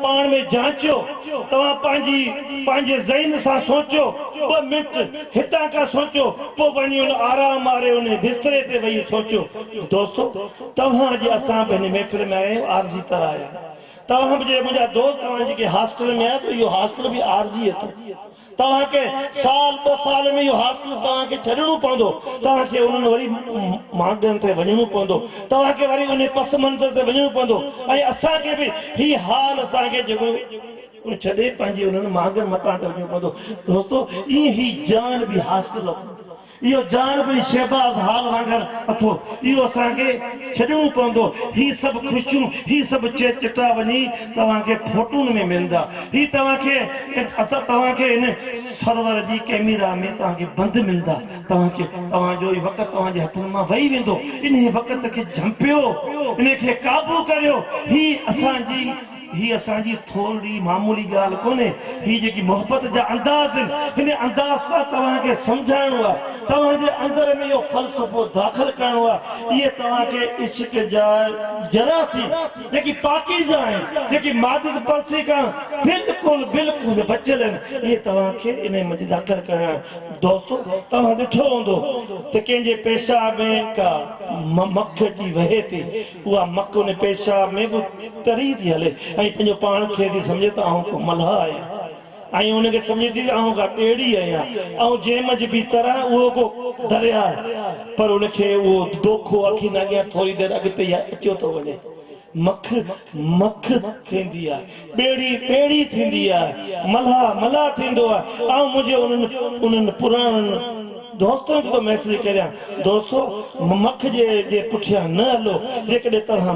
पाण में जांचो तव्हां पंहिंजे ज़हन सां सोचो 2 मिंट हितां खां सोचो पोइ वञी उन आराम वारे उन बिस्तरे ते वेही सोचो दोस्तो तव्हां जे असां पंहिंजे महफ़िल में आया आहियूं आरज़ी तरह आया तव्हां जे मुंहिंजा दोस्त तव्हां जेके हॉस्टल में आया त इहो हॉस्टल बि आरज़ी अथव तव्हांखे साल 2 साल में इहो हॉस्टल तव्हांखे छॾिणो पवंदो तव्हांखे उन्हनि वरी मांगनि ते वञिणो पवंदो तव्हांखे वरी उन पस मंज़र ते वञिणो पवंदो ऐं असांखे बि ही हाल असांखे जेको छॾे पंहिंजे उन्हनि मांगनि मथां ते वञिणो पवंदो दोस्तो ईअं ही जान बि हासिल इहो जान बि शहबाज़ हाल वांगुरु अथो इहो असांखे छॾिणो पवंदो ही सभु ख़ुशियूं ही सभु चिटा वञी तव्हांखे फोटुनि में मिलंदा ही तव्हांखे इन सरवर जी कैमरा में तव्हांखे बंदि मिलंदा तव्हांजो ही वक़्तु तव्हांजे हथनि मां वही वेंदो इन वक़्त खे झंपियो इन खे क़ाबू करियो ही असांजी थोरी मामूली ॻाल्हि कोन्हे ही जेकी मोहबत जा अंदाज़ आहिनि हिन अंदाज़ सां तव्हांखे सम्झाइणो आहे तव्हांजे अंदर में इहो फ़लसफ़ो दाख़िल करिणो आहे इहे तव्हांखे इश्क जा जरासी जेकी पाकीज़ा आहिनि जेकी मादिद परसी खां बिल्कुलु बचियल आहिनि इहे तव्हांखे इन में दाख़िल करणा दोस्तो तव्हां ॾिठो हूंदो त कंहिंजे पेशाब में का मख जी वहे थी उहा मख उन पेशाब में बि तरी थी हले ऐं पंहिंजो पाण खे थी सम्झे त आउं को मल्हा आहियां ऐं उनखे सम्झे थी आउं का टेड़ी आहियां ऐं जंहिंमहिल बि तरह उहो को दरिया आहे पर उनखे उहो दोखो अखियुनि अॻियां थोरी देरि अॻिते अचो थो वञे मख थींदी आहे ॿेड़ी थींदी आहे मल्हा थींदो आहे ऐं मुंहिंजे उन्हनि पुराणनि दोस्तों को मैसेज करियां दोस्तो मख जे पुठियां न हलो जेकॾहिं तव्हां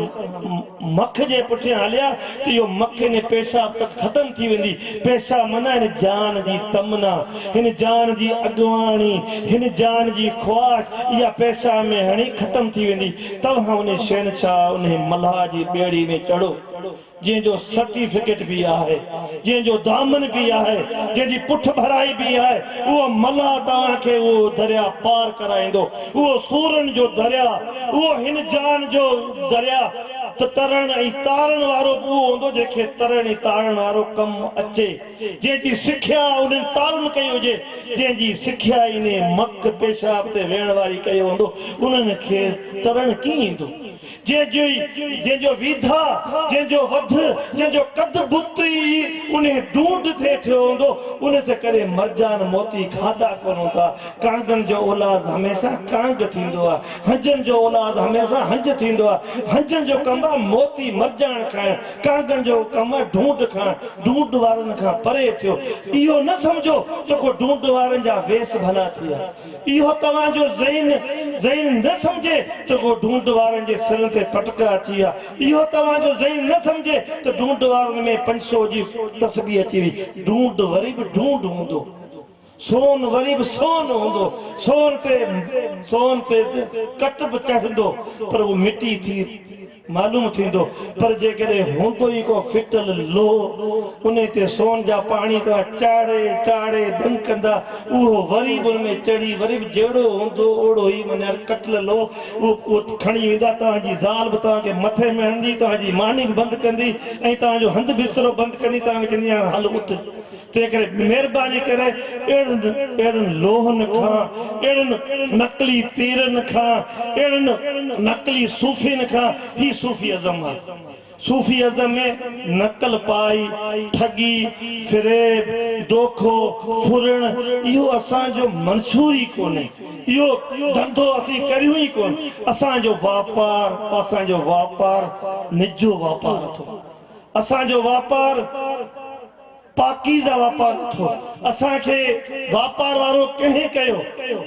मख जे पुठियां हलिया त इहो मख ने पेशाब तक ख़तम थी वेंदी पेशाब माना हिन जान जी तमना हिन जान जी अॻुवाणी हिन जान जी ख़्वाहिश इहा पेशाब में हणी ख़तम थी वेंदी तव्हां उन शहनशाह उन मल्हा जी ॿेड़ी में चढ़ो जंहिंजो सर्टिफिकेट भी आहे जंहिंजो दामन भी आहे जंहिंजी पुठ भराई भी आहे उहो मल्हा तव्हांखे उहो दरिया पार कराईंदो उहो सूरनि जो दरिया उहो हिन जान जो दरिया त तरण ऐं तारण वारो उहो हूंदो जंहिंखे तरण ऐं तारण वारो कमु अचे जंहिंजी सिख्या उन्हनि तारण कई हुजे जंहिंजी सिख्या इन मक पेशाब ते वेहण वारी कयो हूंदो उन्हनि खे तरण कीअं ईंदो जंहिंजो विधा जंहिंजो वध जंहिंजो कद बुती उन ढूंढ थिए थियो हूंदो उन से करे मरजान मोती खाधा कोन हूंदा कांगनि जो औलाद हमेशह कांग थींदो आहे हंजनि जो औलाद हमेशह हंज थींदो आहे हंजनि जो कमु आहे मोती मरजान खाइण कांगनि जो कमु आहे ढूंढ खाइण ढूंढ वारनि खां परे थियो इहो न सम्झो त को ढूंढ वारनि जा वेस भला थी विया इहो तव्हांजो ज़हन न सम्झे त को ढूंढ वारनि जे सिर ते पटका अची विया इहो तव्हांजो ज़हन न सम्झे त ढूंढ वारनि में 500 जी तस्बी अची वई ढूंढ वरी बि ढूंढ हूंदो सोन वरी बि सोन हूंदो सोन ते कट बि चढ़ंदो पर उहो मिटी थी मालूम थींदो पर जेकॾहिं हूंदो ई को फिटल लो उन ते सोन जा पाणी तव्हां चाड़े दम कंदा उहो वरी बि उन में चढ़ी वरी बि जहिड़ो हूंदो ओड़ो ई माना कटल लो उहो खणी वेंदा तव्हांजी ज़ाल बि तव्हांखे मथे में हणंदी तव्हांजी मानी बि बंदि कंदी ऐं तव्हांजो हंधु बिस्तरो बंदि कंदी तव्हांखे चवंदी हल उथ तंहिं करे महिरबानी करे अहिड़नि लोहनि खां अहिड़नि नकली पीरनि खां अहिड़नि नकली सूफ़ियुनि खां ही सूफ़ी अज़म आहे सूफ़ी अज़म में नकल पाई ठगी फिरेब दोखो फुरण इहो असांजो मंशूर ई कोन्हे इहो धंधो असीं करियूं ई कोन असांजो वापार निजो वापार अथो असांजो वापार पाकीज़ा वापार अथो असांखे वापार वारो कंहिं कयो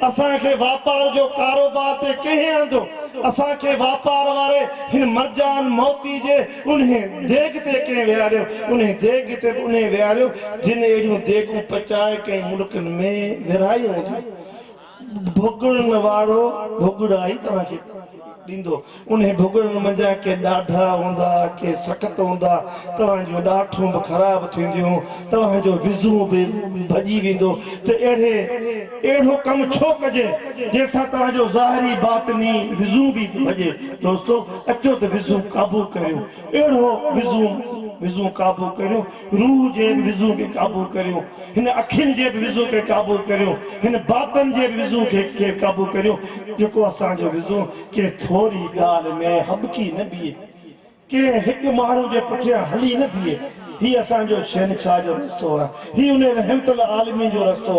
असांखे वापार जो कारोबार ते कंहिं आंदो असांखे वापार वारे हिन मरजान मोती जे उन देग ते कंहिं विहारियो उन देग ते उन विहारियो जिन अहिड़ियूं देगूं पचाए कंहिं मुल्कनि में विरहायूं भुगड़न वारो भुगड़ा ई तव्हांखे ॾींदो उन भुगड़नि मंझां के ॾाढा हूंदा के सख़्त हूंदा तव्हांजूं ॾाठूं बि ख़राब थींदियूं तव्हांजो विज़ू बि भॼी वेंदो त अहिड़ो कमु छो कजे जंहिंसां तव्हांजो ज़ाहिरी बातनी विज़ू बि भॼे दोस्तो अचो त विज़ू क़ाबू करियो अहिड़ो विज़ू विज़ू काबू करियो रूह जे विज़ू खे काबू करियो हिन अखियुनि जे विज़ू खे काबू करियो हिन बातन जे विज़ू खे काबू करियो जेको असांजो विज़ू के थोरी ॻाल्हि में हबकी न बीहे के हिकु माण्हू जे पुठियां हली न बीहे ही असांजो शहनशाह जो रस्तो आहे ही उन रहमतुल आलमीन जो रस्तो आहे।